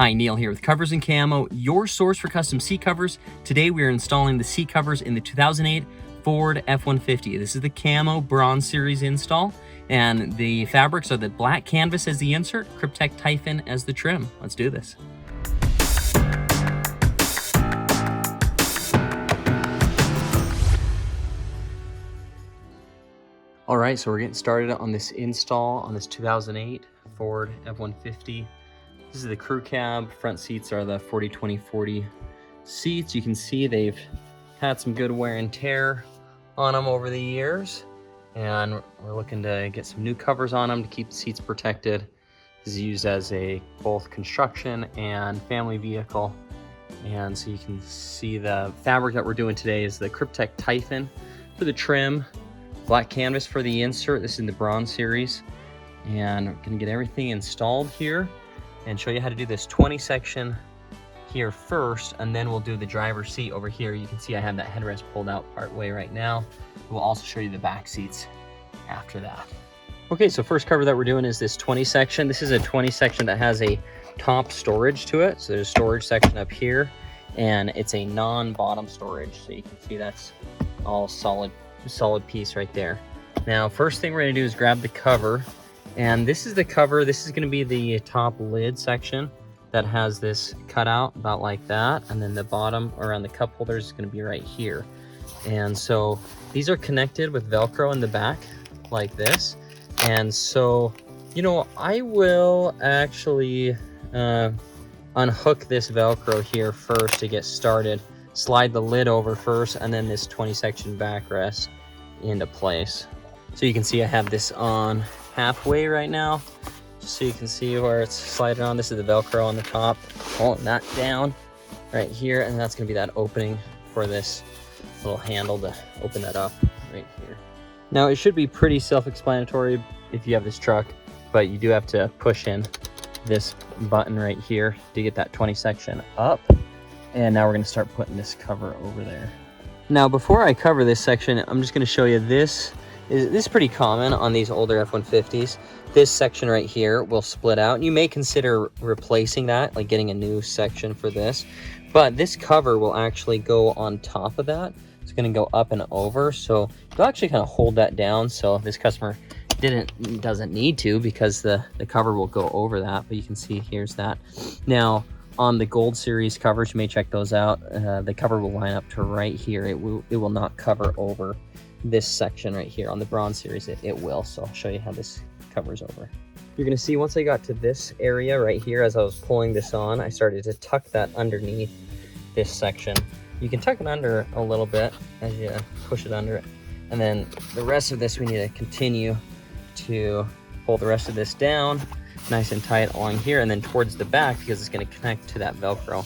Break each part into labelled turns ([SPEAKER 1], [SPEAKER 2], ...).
[SPEAKER 1] Hi, Neil here with Covers Camo, your source for custom seat covers. Today we are installing the seat covers in the 2008 Ford F-150. This is the Camo Bronze Series install, and the fabrics are the black canvas as the insert, Kryptek Typhon as the trim. Let's do this. All right, so we're getting started on this install on this 2008 Ford F-150. This is the crew cab. Front seats are the 40-20-40 seats. You can see they've had some good wear and tear on them over the years, and we're looking to get some new covers on them to keep the seats protected. This is used as a both construction and family vehicle. And so you can see the fabric that we're doing today is the Kryptek Typhon for the trim, black canvas for the insert. This is in the Bronze Series, and we're gonna get everything installed here and show you how to do this 20 section here first, and then we'll do the driver's seat over here. You can see I have that headrest pulled out part way right now. We'll also show you the back seats after that. Okay, so first cover that we're doing is this 20 section. This is a 20 section that has a top storage to it. So there's a storage section up here, and it's a non-bottom storage. So you can see that's all solid piece right there. Now, first thing we're gonna do is grab the cover. And this is the cover. This is going to be the top lid section that has this cutout about like that. And then the bottom around the cup holder is going to be right here. And so these are connected with Velcro in the back like this. And so, you know, I will actually unhook this Velcro here first to get started. Slide the lid over first, and then this 20 section backrest into place. So you can see I have this on halfway right now, just so you can see where it's sliding on. This is the Velcro on the top, pulling that down right here, and that's going to be that opening for this little handle to open that up right here. Now, it should be pretty self-explanatory if you have this truck, but you do have to push in this button right here to get that 20 section up. And now we're going to start putting this cover over there. Now, before I cover this section, I'm just going to show you this. This is pretty common on these older F-150s. This section right here will split out. You may consider replacing that, like getting a new section for this. But this cover will actually go on top of that. It's going to go up and over. So you'll actually kind of hold that down. So if this customer doesn't need to, because the cover will go over that. But you can see here's that. Now, on the Gold Series covers, you may check those out. The cover will line up to right here. It will not cover over this section right here. On the Bronze Series it will. So I'll show you how this covers over. You're gonna see once I got to this area right here, as I was pulling this on, I started to tuck that underneath this section. You can tuck it under a little bit as you push it under it, and then the rest of this we need to continue to pull the rest of this down nice and tight along here, and then towards the back, because it's going to connect to that Velcro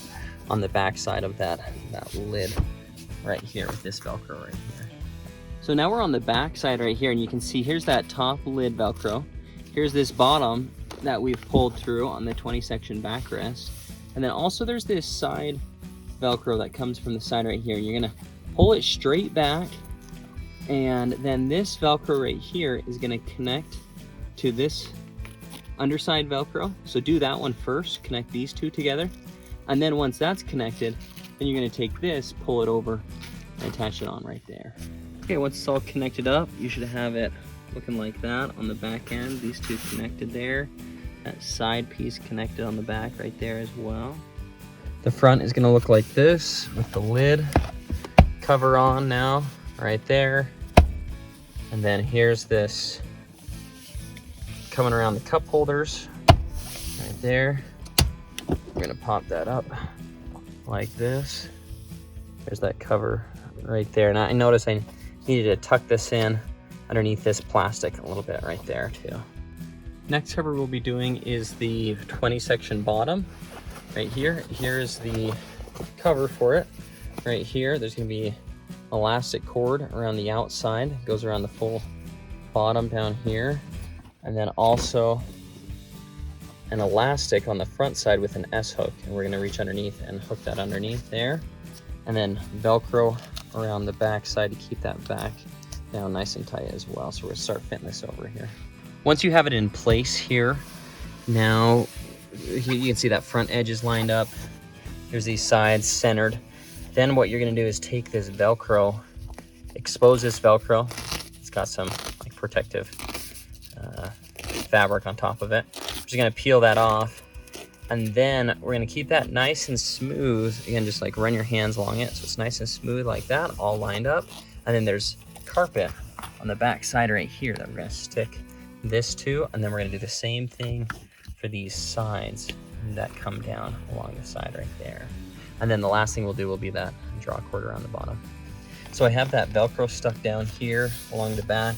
[SPEAKER 1] on the back side of that lid right here with this Velcro right here. So now we're on the back side right here, and you can see here's that top lid Velcro. Here's this bottom that we've pulled through on the 20 section backrest. And then also there's this side Velcro that comes from the side right here. You're gonna pull it straight back, and then this Velcro right here is gonna connect to this underside Velcro. So do that one first, connect these two together. And then once that's connected, then you're gonna take this, pull it over, and attach it on right there. Okay, once it's all connected up, you should have it looking like that on the back end. These two connected there. That side piece connected on the back right there as well. The front is gonna look like this with the lid cover on now, right there. And then here's this coming around the cup holders right there. We're gonna pop that up like this. There's that cover right there. And I noticed I needed to tuck this in underneath this plastic a little bit right there too. Next cover we'll be doing is the 20 section bottom right here. Here's the cover for it right here. There's gonna be elastic cord around the outside. It goes around the full bottom down here. And then also an elastic on the front side with an S hook. And we're gonna reach underneath and hook that underneath there. And then Velcro around the back side to keep that back down nice and tight as well. So we're gonna start fitting this over here. Once you have it in place here, now you can see that front edge is lined up. Here's these sides centered. Then what you're gonna do is take this Velcro, expose this Velcro. It's got some like protective fabric on top of it. We're just gonna peel that off. And then we're gonna keep that nice and smooth. Again, just like run your hands along it so it's nice and smooth like that, all lined up. And then there's carpet on the back side right here that we're gonna stick this to. And then we're gonna do the same thing for these sides that come down along the side right there. And then the last thing we'll do will be that draw cord around the bottom. So I have that Velcro stuck down here along the back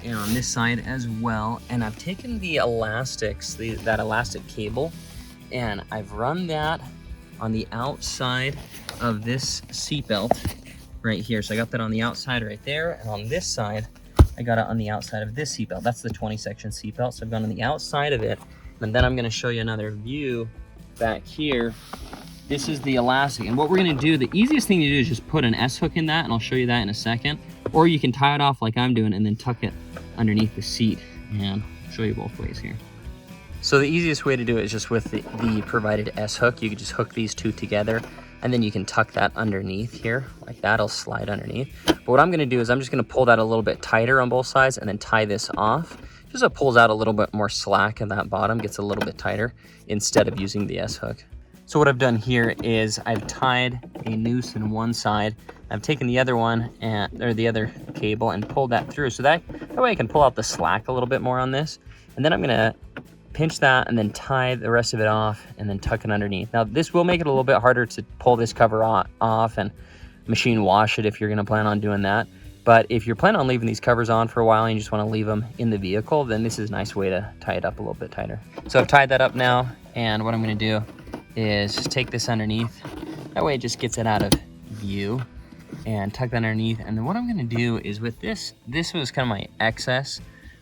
[SPEAKER 1] and on this side as well. And I've taken the elastics, that elastic cable, and I've run that on the outside of this seat belt right here. So I got that on the outside right there, and on this side, I got it on the outside of this seat belt. That's the 20 section seat belt. So I've gone on the outside of it, and then I'm gonna show you another view back here. This is the elastic, and what we're gonna do, the easiest thing to do is just put an S-hook in that, and I'll show you that in a second. Or you can tie it off like I'm doing and then tuck it underneath the seat, and I'll show you both ways here. So the easiest way to do it is just with the provided S-hook. You can just hook these two together, and then you can tuck that underneath here, like that. It'll slide underneath. But what I'm gonna do is I'm just gonna pull that a little bit tighter on both sides and then tie this off. Just so it pulls out a little bit more slack in that bottom, gets a little bit tighter instead of using the S-hook. So what I've done here is I've tied a noose in one side. I've taken the other one, or the other cable, and pulled that through. So that way I can pull out the slack a little bit more on this. And then I'm gonna pinch that and then tie the rest of it off and then tuck it underneath. Now this will make it a little bit harder to pull this cover off and machine wash it if you're gonna plan on doing that. But if you're planning on leaving these covers on for a while and you just wanna leave them in the vehicle, then this is a nice way to tie it up a little bit tighter. So I've tied that up now, and what I'm gonna do is just take this underneath. That way it just gets it out of view, and tuck that underneath. And then what I'm gonna do is with this was kind of my excess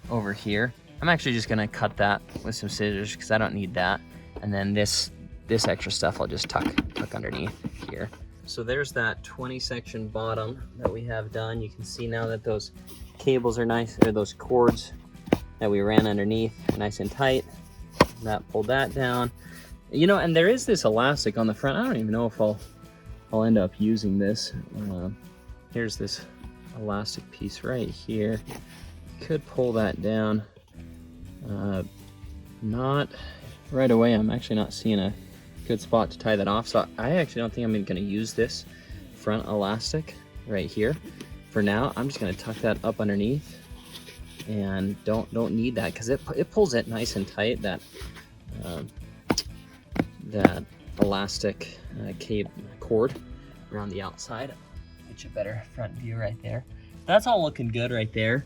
[SPEAKER 1] over here. I'm actually just gonna cut that with some scissors because I don't need that. And then this extra stuff I'll just tuck underneath here. So there's that 20 section bottom that we have done. You can see now that those cables are nice, or those cords that we ran underneath are nice and tight. That pulled that down. You know, and there is this elastic on the front. I don't even know if I'll end up using this. Here's this elastic piece right here. Could pull that down. Not right away. I'm actually not seeing a good spot to tie that off. So I actually don't think I'm gonna use this front elastic right here. For now, I'm just gonna tuck that up underneath, and don't need that because it pulls it nice and tight. That elastic cord around the outside. Get you a better front view right there. That's all looking good right there.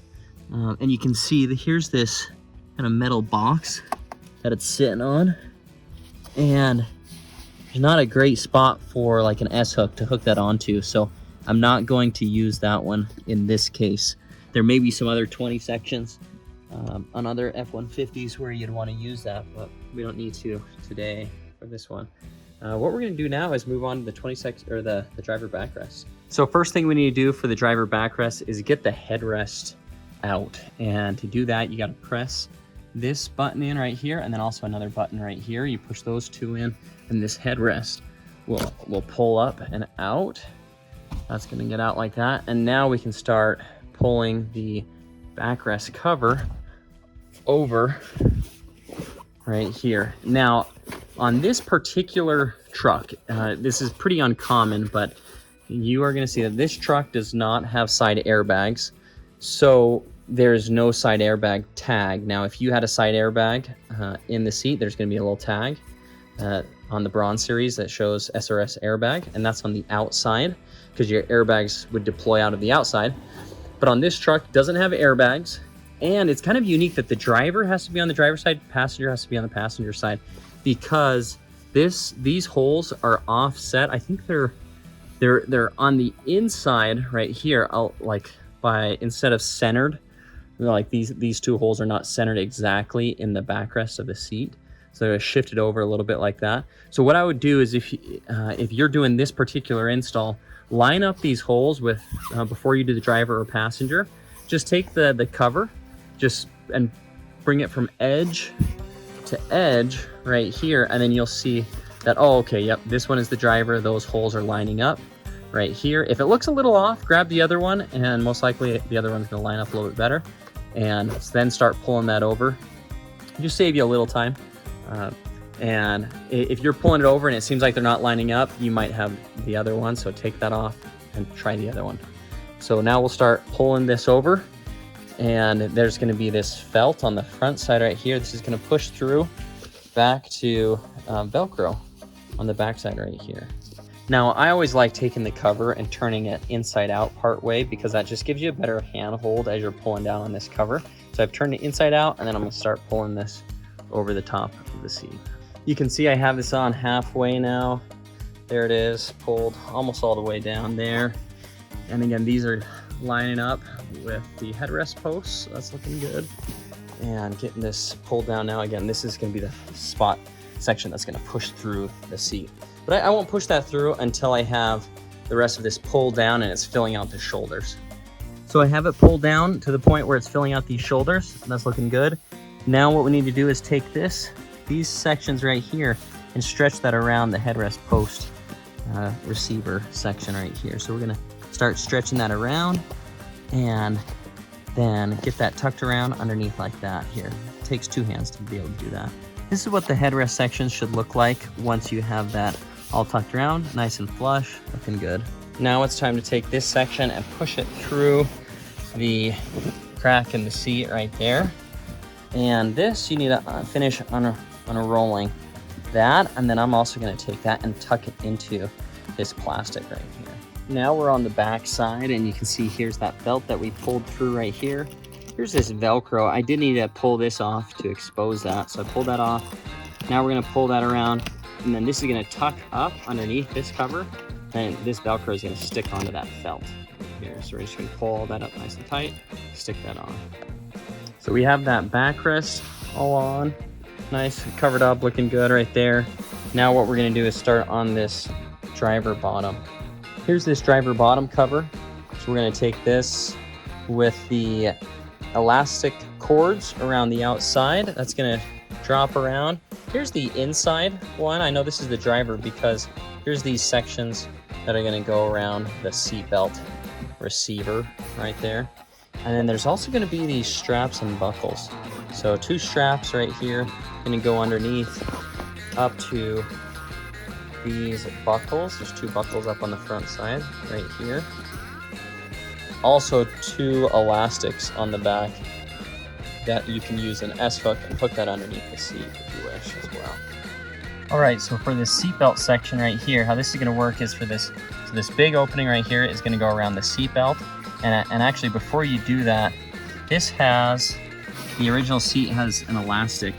[SPEAKER 1] And you can see that here's this kind of metal box that it's sitting on, and there's not a great spot for like an S-hook to hook that onto, so I'm not going to use that one in this case. There may be some other 20 sections on other F-150s where you'd want to use that, but we don't need to today for this one. What we're going to do now is move on to the 20 section, or the driver backrest. So first thing we need to do for the driver backrest is get the headrest out, and to do that you got to press this button in right here, and then also another button right here. You push those two in, and this headrest will pull up and out. That's going to get out like that, and now we can start pulling the backrest cover over right here. Now on this particular truck, this is pretty uncommon, but you are going to see that this truck does not have side airbags, so there's no side airbag tag. Now if you had a side airbag in the seat, there's going to be a little tag on the Bronze series that shows SRS airbag, and that's on the outside because your airbags would deploy out of the outside. But on this truck, it doesn't have airbags, and it's kind of unique that the driver has to be on the driver's side, passenger has to be on the passenger side, because these holes are offset. I think they're on the inside right here, instead of centered, like these two holes are not centered exactly in the backrest of the seat, so they're shifted over a little bit like that. So what I would do is if you're doing this particular install, line up these holes with before you do the driver or passenger. Just take the cover and bring it from edge to edge right here, and then you'll see that, oh, okay, yep, this one is the driver. Those holes are lining up right here. If it looks a little off, grab the other one, and most likely the other one's gonna line up a little bit better. And then start pulling that over. Just save you a little time. And if you're pulling it over and it seems like they're not lining up, you might have the other one, so take that off and try the other one. So now we'll start pulling this over, and there's gonna be this felt on the front side right here. This is gonna push through back to Velcro on the back side right here. Now, I always like taking the cover and turning it inside out part way, because that just gives you a better handhold as you're pulling down on this cover. So I've turned it inside out, and then I'm gonna start pulling this over the top of the seat. You can see I have this on halfway now. There it is, pulled almost all the way down there. And again, these are lining up with the headrest posts, so that's looking good. And getting this pulled down now. Again, this is gonna be the spot section that's gonna push through the seat. But I won't push that through until I have the rest of this pulled down and it's filling out the shoulders. So I have it pulled down to the point where it's filling out these shoulders, and that's looking good. Now what we need to do is take these sections right here and stretch that around the headrest post receiver section right here. So we're gonna start stretching that around and then get that tucked around underneath like that here. It takes 2 hands to be able to do that. This is what the headrest section should look like once you have that all tucked around, nice and flush, looking good. Now it's time to take this section and push it through the crack in the seat right there. And this, you need to finish unrolling that, and then I'm also gonna take that and tuck it into this plastic right here. Now we're on the back side, and you can see here's that felt that we pulled through right here. Here's this Velcro. I did need to pull this off to expose that, so I pulled that off. Now we're gonna pull that around, and then this is gonna tuck up underneath this cover, and this Velcro is gonna stick onto that felt here. So we're just gonna pull all that up nice and tight, stick that on. So we have that backrest all on, nice, covered up, looking good right there. Now what we're gonna do is start on this driver bottom. Here's this driver bottom cover. So we're gonna take this with the elastic cords around the outside. That's gonna drop around. Here's the inside one. I know this is the driver because here's these sections that are gonna go around the seatbelt receiver right there. And then there's also gonna be these straps and buckles. So 2 straps right here, gonna go underneath up to these buckles. There's 2 buckles up on the front side right here. Also 2 elastics on the back that you can use an S-hook and hook that underneath the seat if you wish as well. All right, so for this seatbelt section right here, how this is gonna work is for this, so this big opening right here is gonna go around the seatbelt. And actually before you do that, this has, the original seat has an elastic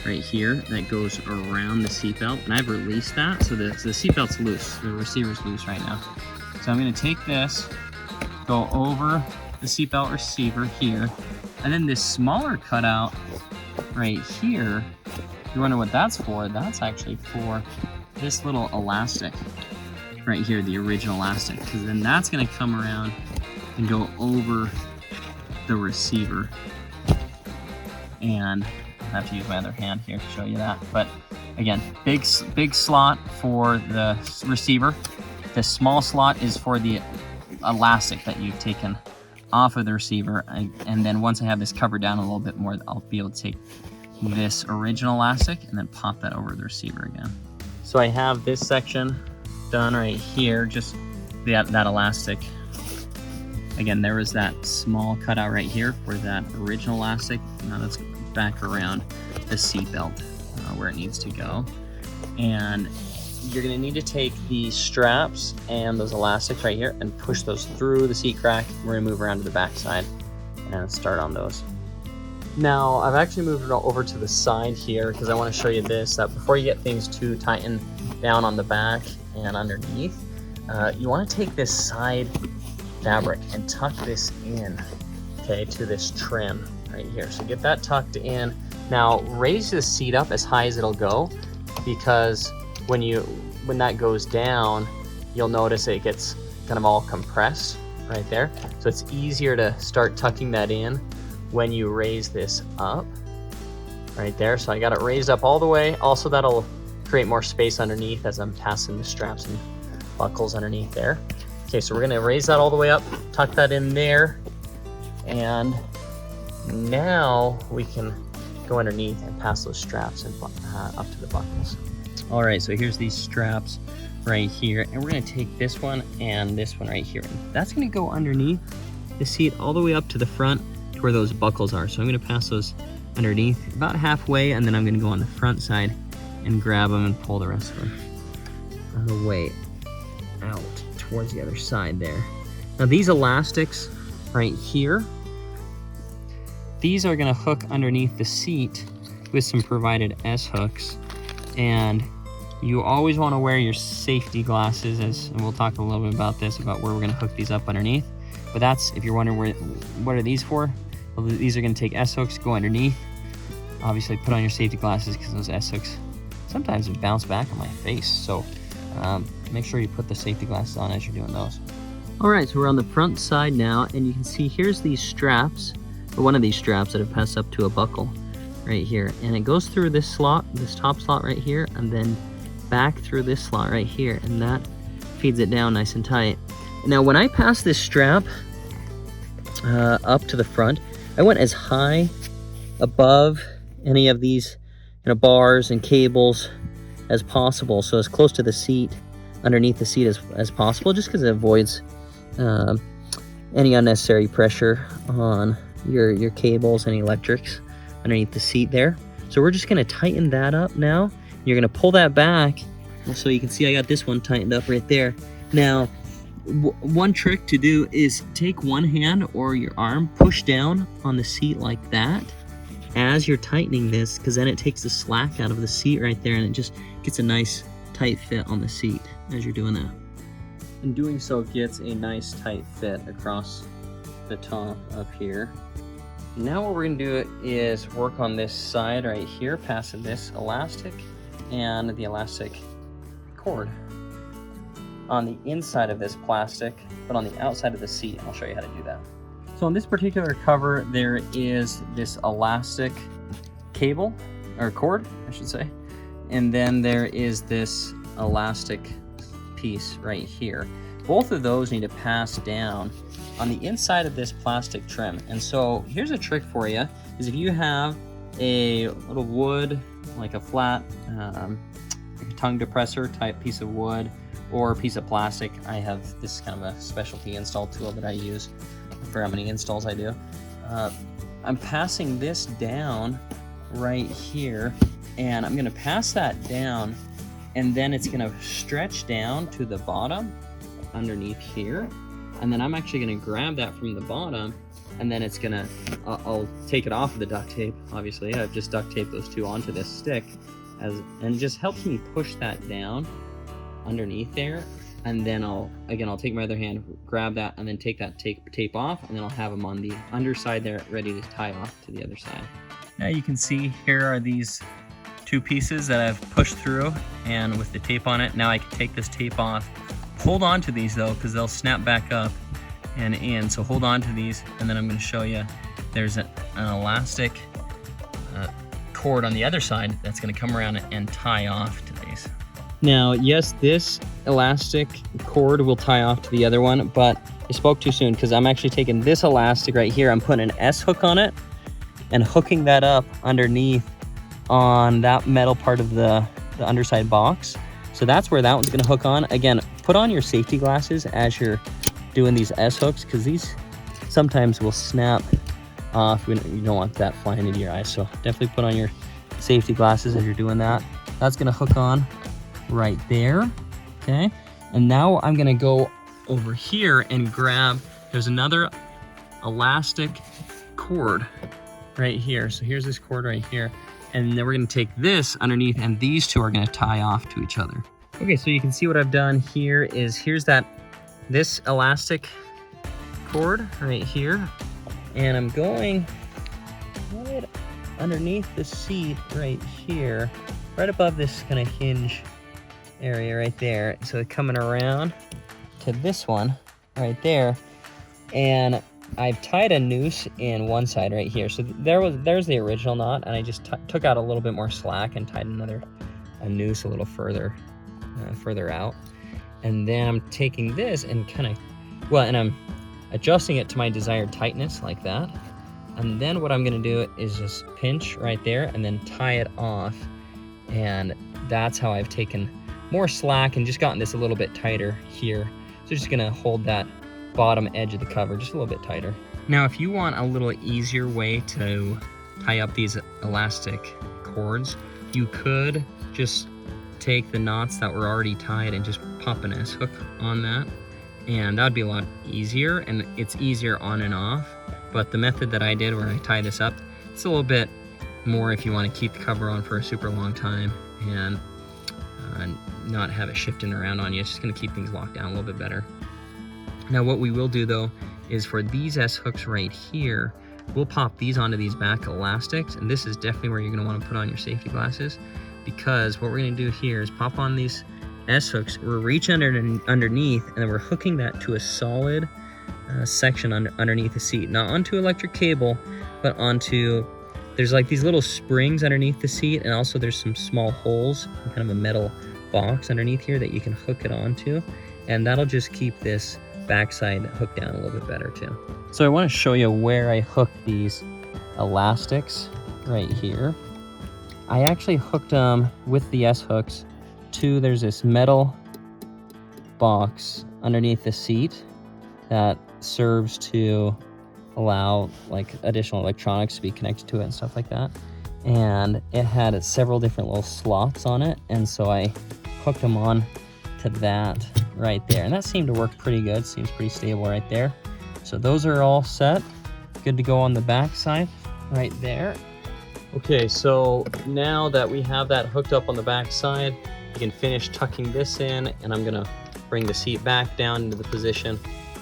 [SPEAKER 1] right here that goes around the seatbelt, and I've released that, so the seatbelt's loose, the receiver's loose right now. So I'm gonna take this, go over the seatbelt receiver here, and then this smaller cutout right here, you wonder what that's for? That's actually for this little elastic right here, the original elastic, because then that's gonna come around and go over the receiver. And I have to use my other hand here to show you that. But again, big slot for the receiver. The small slot is for the elastic that you've taken off of the receiver. And then once I have this covered down a little bit more, I'll be able to take this original elastic and then pop that over the receiver again. So I have this section done right here, just that elastic. Again, there was that small cutout right here for that original elastic. Now that's back around the seatbelt where it needs to go. And you're gonna need to take the straps and those elastics right here and push those through the seat crack. We're gonna move around to the back side and start on those. Now, I've actually moved it over to the side here because I want to show you this, that before you get things too tightened down on the back and underneath, you want to take this side fabric and tuck this in, okay, to this trim right here. So get that tucked in. Now, raise the seat up as high as it'll go, because when that goes down, you'll notice it gets kind of all compressed right there. So it's easier to start tucking that in when you raise this up. right there. So I got it raised up all the way. Also, that'll create more space underneath as I'm passing the straps and buckles underneath there. Okay, so we're gonna raise that all the way up, tuck that in there, and now we can go underneath and pass those straps and up to the buckles. All right, so here's these straps right here, and we're gonna take this one and this one right here. That's gonna go underneath the seat all the way up to the front to where those buckles are. So I'm gonna pass those underneath about halfway, and then I'm gonna go on the front side and grab them and pull the rest of them on the way out towards the other side there. Now these elastics right here, these are gonna hook underneath the seat with some provided S-hooks, and you always wanna wear your safety glasses, and we'll talk a little bit about this, about where we're gonna hook these up underneath. But that's, if you're wondering what are these for? Well, these are gonna take S-hooks, go underneath. Obviously put on your safety glasses because those S-hooks sometimes bounce back on my face. So make sure you put the safety glasses on as you're doing those. All right, so we're on the front side now, and you can see here's these straps, or one of these straps that have passed up to a buckle right here. And it goes through this slot, this top slot right here, and then back through this slot right here, and that feeds it down nice and tight. Now, when I pass this strap up to the front, I went as high above any of these bars and cables as possible, so as close to the seat, underneath the seat as possible, just because it avoids any unnecessary pressure on your cables and electrics underneath the seat there. So we're just going to tighten that up now. You're going to pull that back, so you can see I got this one tightened up right there. Now, one trick to do is take one hand or your arm, push down on the seat like that as you're tightening this, because then it takes the slack out of the seat right there, and it just gets a nice tight fit on the seat as you're doing that. And doing so gets a nice tight fit across the top up here. Now what we're gonna do is work on this side right here, passing this elastic and the elastic cord on the inside of this plastic, but on the outside of the seat. I'll show you how to do that. So on this particular cover, there is this elastic cable, or cord, I should say. And then there is this elastic piece right here. Both of those need to pass down on the inside of this plastic trim. And so here's a trick for you, is if you have a little wood, like a flat tongue depressor type piece of wood, or a piece of plastic. I have this kind of a specialty install tool that I use for how many installs I do. I'm passing this down right here, and I'm gonna pass that down, and then it's gonna stretch down to the bottom underneath here, and then I'm actually gonna grab that from the bottom, and then it's gonna, I'll take it off of the duct tape, obviously. I've just duct taped those two onto this stick, and it just helps me push that down underneath there. And then I'll take my other hand, grab that, and then take that tape off, and then I'll have them on the underside there, ready to tie off to the other side. Now you can see here are these two pieces that I've pushed through, and with the tape on it. Now I can take this tape off. Hold on to these though, because they'll snap back up and in. So hold on to these, and then I'm going to show you. There's an elastic cord on the other side that's going to come around and tie off to these. Now, yes, this elastic cord will tie off to the other one, but I spoke too soon, because I'm actually taking this elastic right here, I'm putting an S hook on it and hooking that up underneath on that metal part of the underside box. So that's where that one's gonna hook on. Again, put on your safety glasses as you're doing these S hooks, because these sometimes will snap off. You don't want that flying into your eyes, so definitely put on your safety glasses as you're doing that. That's gonna hook on right there, okay? And now I'm gonna go over here and grab, there's another elastic cord right here. So here's this cord right here, and then we're gonna take this underneath, and these two are gonna tie off to each other. Okay, so you can see what I've done here is, here's this elastic cord right here, and I'm going right underneath the seat right here, right above this kind of hinge area right there. So coming around to this one right there, and I've tied a noose in one side right here. So there's the original knot, and I just took out a little bit more slack and tied a noose a little further out. And then I'm taking this and and I'm adjusting it to my desired tightness like that. And then what I'm gonna do is just pinch right there and then tie it off. And that's how I've taken more slack and just gotten this a little bit tighter here. So just gonna hold that bottom edge of the cover just a little bit tighter. Now, if you want a little easier way to tie up these elastic cords, you could just take the knots that were already tied and just pop an S-hook on that. And that would be a lot easier, and it's easier on and off. But the method that I did where I tie this up, it's a little bit more if you want to keep the cover on for a super long time and not have it shifting around on you. It's just going to keep things locked down a little bit better. Now what we will do though is for these S-hooks right here, we'll pop these onto these back elastics, and this is definitely where you're going to want to put on your safety glasses, because what we're going to do here is pop on these S-hooks, we're reaching underneath, and then we're hooking that to a solid section underneath the seat, not onto electric cable, but onto, there's like these little springs underneath the seat, and also there's some small holes, kind of a metal box underneath here that you can hook it onto, and that'll just keep this backside hooked down a little bit better too. So I want to show you where I hooked these elastics right here. I actually hooked them with the S-hooks to, there's this metal box underneath the seat that serves to allow like additional electronics to be connected to it and stuff like that. And it had several different little slots on it, and so I hooked them on to that right there, and that seemed to work pretty good. Seems pretty stable right there. So those are all set, good to go on the back side right there. Okay, so now that we have that hooked up on the back side, you can finish tucking this in, and I'm gonna bring the seat back down into the position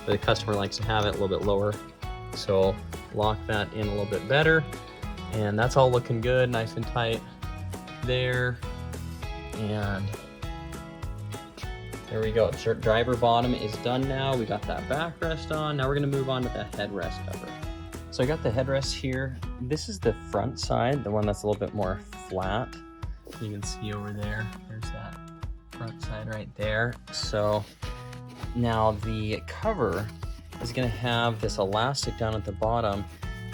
[SPEAKER 1] where the customer likes to have it, a little bit lower. So lock that in a little bit better, and that's all looking good, nice and tight there. And there we go. Driver bottom is done now. We got that backrest on. Now we're gonna move on to the headrest cover. So I got the headrest here. This is the front side, the one that's a little bit more flat. You can see over there, there's that front side right there. So now the cover is gonna have this elastic down at the bottom,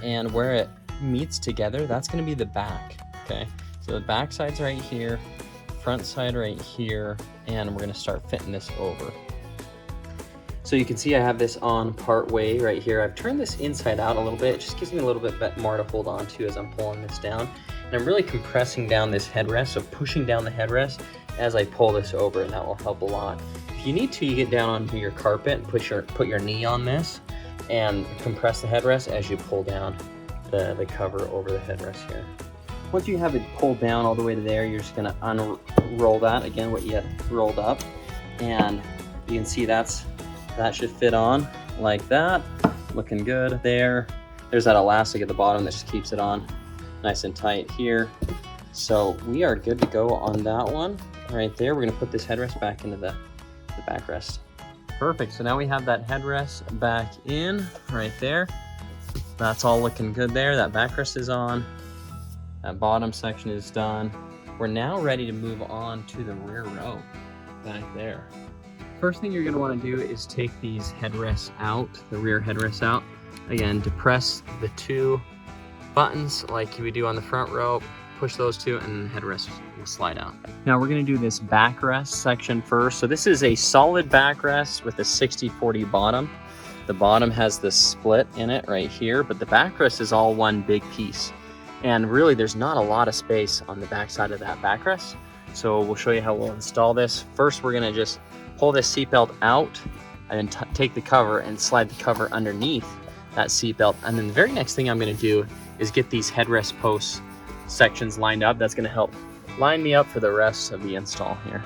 [SPEAKER 1] and where it meets together, that's gonna be the back, okay? So the back side's right here, front side right here, and we're gonna start fitting this over. So you can see I have this on part way right here. I've turned this inside out a little bit. It just gives me a little bit more to hold on to as I'm pulling this down. And I'm really compressing down this headrest, so pushing down the headrest as I pull this over, and that will help a lot. If you need to, you get down onto your carpet and put your knee on this and compress the headrest as you pull down the cover over the headrest here. Once you have it pulled down all the way to there, you're just gonna unroll that, again, what you had rolled up, and you can see that should fit on like that. Looking good there. There's that elastic at the bottom that just keeps it on nice and tight here. So we are good to go on that one right there. We're gonna put this headrest back into the backrest. Perfect, so now we have that headrest back in right there. That's all looking good there. That backrest is on. That bottom section is done. We're now ready to move on to the rear row back there. First thing you're gonna wanna do is take these headrests out, the rear headrests out. Again, depress the two buttons like you would do on the front row, push those two, and the headrest will slide out. Now we're gonna do this backrest section first. So this is a solid backrest with a 60/40 bottom. The bottom has this split in it right here, but the backrest is all one big piece. And really there's not a lot of space on the back side of that backrest. So we'll show you how we'll install this. First, we're gonna just pull this seatbelt out and then take the cover and slide the cover underneath that seatbelt. And then the very next thing I'm gonna do is get these headrest post sections lined up. That's gonna help line me up for the rest of the install here.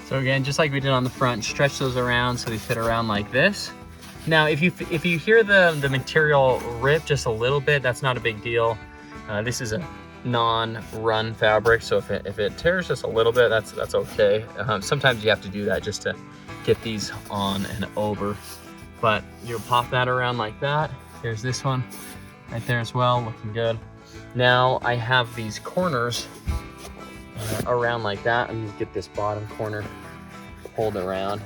[SPEAKER 1] So again, just like we did on the front, stretch those around so they fit around like this. Now, if you hear the material rip just a little bit, that's not a big deal. This is a non-run fabric, so if it tears just a little bit, that's okay. Sometimes you have to do that just to get these on and over. but you'll pop that around like that. There's this one right there as well, looking good. Now I have these corners around like that. I'm gonna get this bottom corner pulled around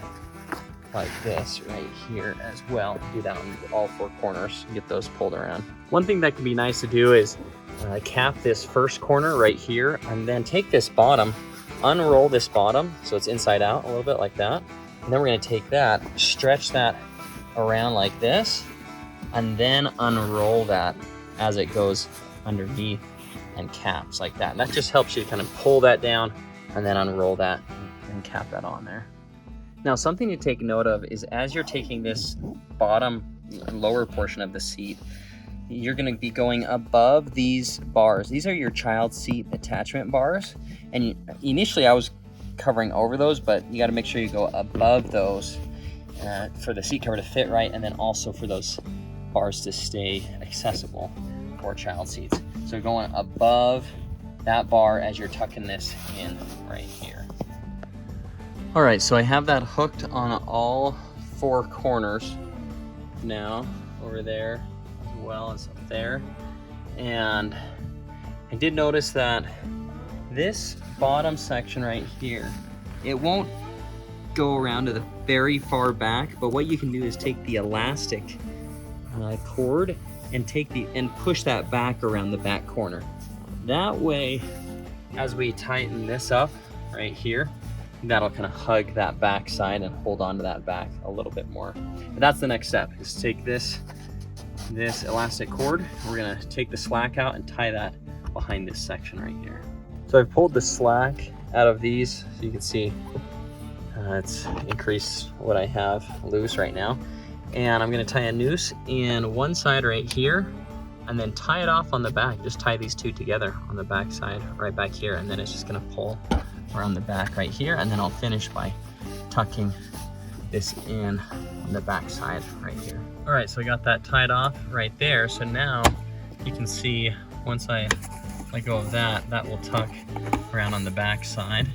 [SPEAKER 1] like this right here as well. Do that on all four corners, get those pulled around. One thing that can be nice to do is cap this first corner right here, and then take this bottom, unroll this bottom so it's inside out a little bit like that. And then we're gonna take that, stretch that around like this, and then unroll that as it goes underneath and caps like that. And that just helps you kind of pull that down and then unroll that and cap that on there. Now, something to take note of is as you're taking this bottom lower portion of the seat, you're gonna be going above these bars. These are your child seat attachment bars. And initially I was covering over those, but you gotta make sure you go above those for the seat cover to fit right, and then also for those bars to stay accessible for child seats. So going above that bar as you're tucking this in right here. All right, so I have that hooked on all four corners now, over there as well as up there. And I did notice that this bottom section right here, it won't go around to the very far back, but what you can do is take the elastic cord and push that back around the back corner. That way, as we tighten this up right here, that'll kind of hug that back side and hold on to that back a little bit more. But that's the next step, is take this elastic cord. We're gonna take the slack out and tie that behind this section right here. So I've pulled the slack out of these, so you can see it's increased what I have loose right now. And I'm gonna tie a noose in one side right here, and then tie it off on the back. Just tie these two together on the back side right back here, and then it's just gonna pull around the back right here, and then I'll finish by tucking this in on the back side right here. All right, so I got that tied off right there. So now you can see once I let go of that, that will tuck around on the back side.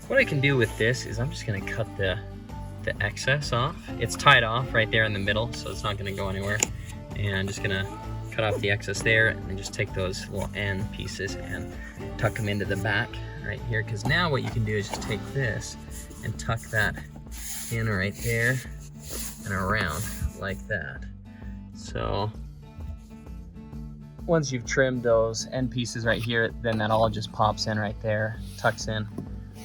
[SPEAKER 1] What I can do with this is I'm just gonna cut the excess off. It's tied off right there in the middle, so it's not gonna go anywhere. And I'm just gonna cut off the excess there and just take those little end pieces and tuck them into the back right here. Because now what you can do is just take this and tuck that in right there and around like that. So once you've trimmed those end pieces right here, then that all just pops in right there, tucks in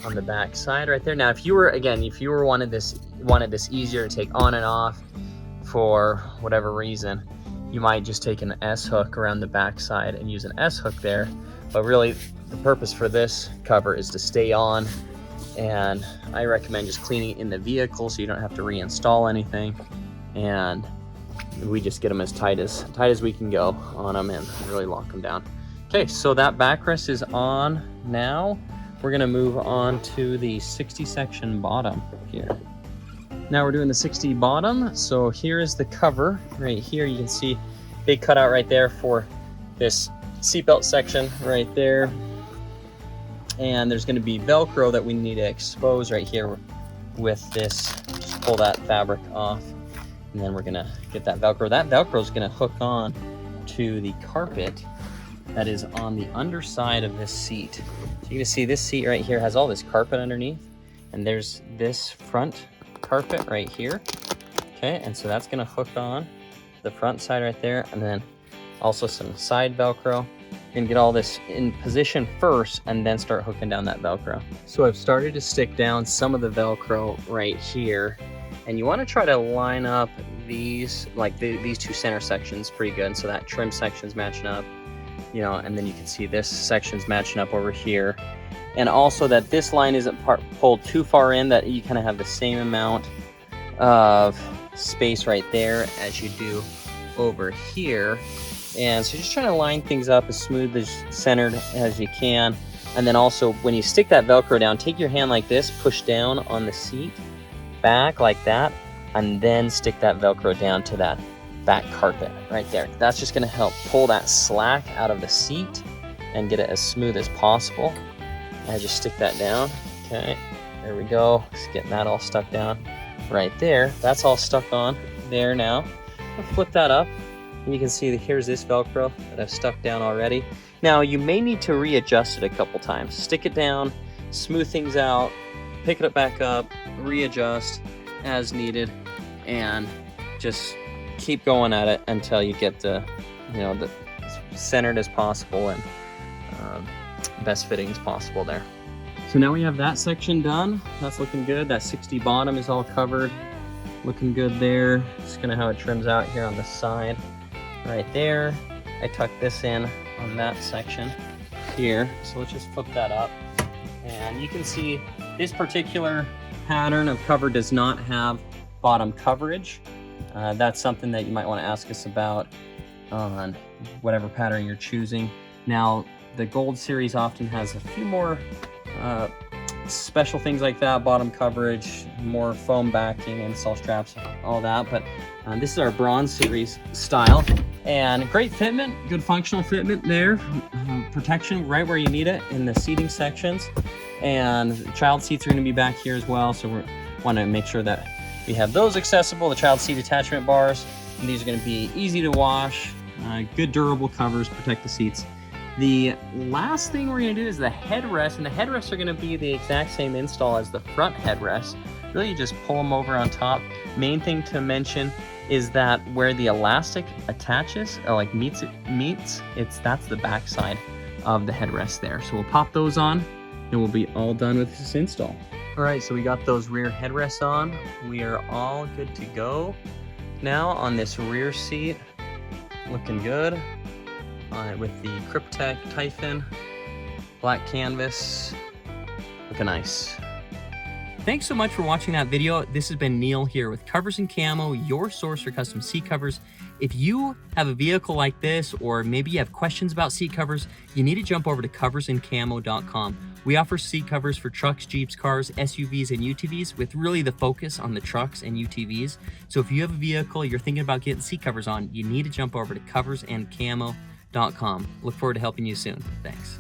[SPEAKER 1] on the back side right there. Now if you were wanted this easier to take on and off for whatever reason, you might just take an S hook around the back side and use an S hook there. But really the purpose for this cover is to stay on, and I recommend just cleaning it in the vehicle so you don't have to reinstall anything. And we just get them as tight as we can go on them and really lock them down. Okay, so that backrest is on now. We're gonna move on to the 60 section bottom here. Now we're doing the 60 bottom. So here is the cover right here. You can see big cutout right there for this seatbelt section right there. And there's gonna be Velcro that we need to expose right here with this. Just pull that fabric off, and then we're gonna get that Velcro. That Velcro is gonna hook on to the carpet that is on the underside of this seat. So you can see this seat right here has all this carpet underneath, and there's this front carpet right here. Okay, and so that's gonna hook on to the front side right there, and then also some side Velcro. And get all this in position first and then start hooking down that Velcro. So I've started to stick down some of the Velcro right here, and you want to try to line up these, like these two center sections pretty good, so that trim section's matching up, you know, and then you can see this section's matching up over here. And also that this line isn't pulled too far in, that you kind of have the same amount of space right there as you do over here. And so just trying to line things up as smooth as centered as you can. And then also when you stick that Velcro down, take your hand like this, push down on the seat back like that, and then stick that Velcro down to that back carpet right there. That's just gonna help pull that slack out of the seat and get it as smooth as possible. I just stick that down. Okay, there we go. Just getting that all stuck down right there. That's all stuck on. there now. I'll flip that up, and you can see that here's this Velcro that I've stuck down already. Now, you may need to readjust it a couple times. Stick it down, smooth things out, pick it back up, readjust as needed, and just keep going at it until you get the, the as centered as possible and best fitting as possible there. So now we have that section done. That's looking good. That 60 bottom is all covered. Looking good there. Just kind of how it trims out here on the side. Right there. I tucked this in on that section here. So let's just flip that up. And you can see this particular pattern of cover does not have bottom coverage. That's something that you might want to ask us about on whatever pattern you're choosing. Now, the Gold Series often has a few more special things like that, bottom coverage, more foam backing, install straps, all that. But this is our Bronze Series style, and great fitment, good functional fitment there, protection right where you need it in the seating sections, and child seats are going to be back here as well, so we want to make sure that we have those accessible, the child seat attachment bars, and these are going to be easy to wash, good durable covers, protect the seats. The last thing we're going to do is the headrest, and the headrests are going to be the exact same install as the front headrest. Really, you just pull them over on top. Main thing to mention is that where the elastic attaches, or like meets, that's the back side of the headrest there. So we'll pop those on, and we'll be all done with this install. All right, so we got those rear headrests on. We are all good to go now on this rear seat. Looking good. With the Kryptek Typhon, black canvas, looking nice. Thanks so much for watching that video. This has been Neil here with Covers and Camo, your source for custom seat covers. If you have a vehicle like this, or maybe you have questions about seat covers, you need to jump over to coversandcamo.com. We offer seat covers for trucks, Jeeps, cars, SUVs, and UTVs, with really the focus on the trucks and UTVs. So if you have a vehicle you're thinking about getting seat covers on, you need to jump over to coversandcamo.com. Look forward to helping you soon. Thanks.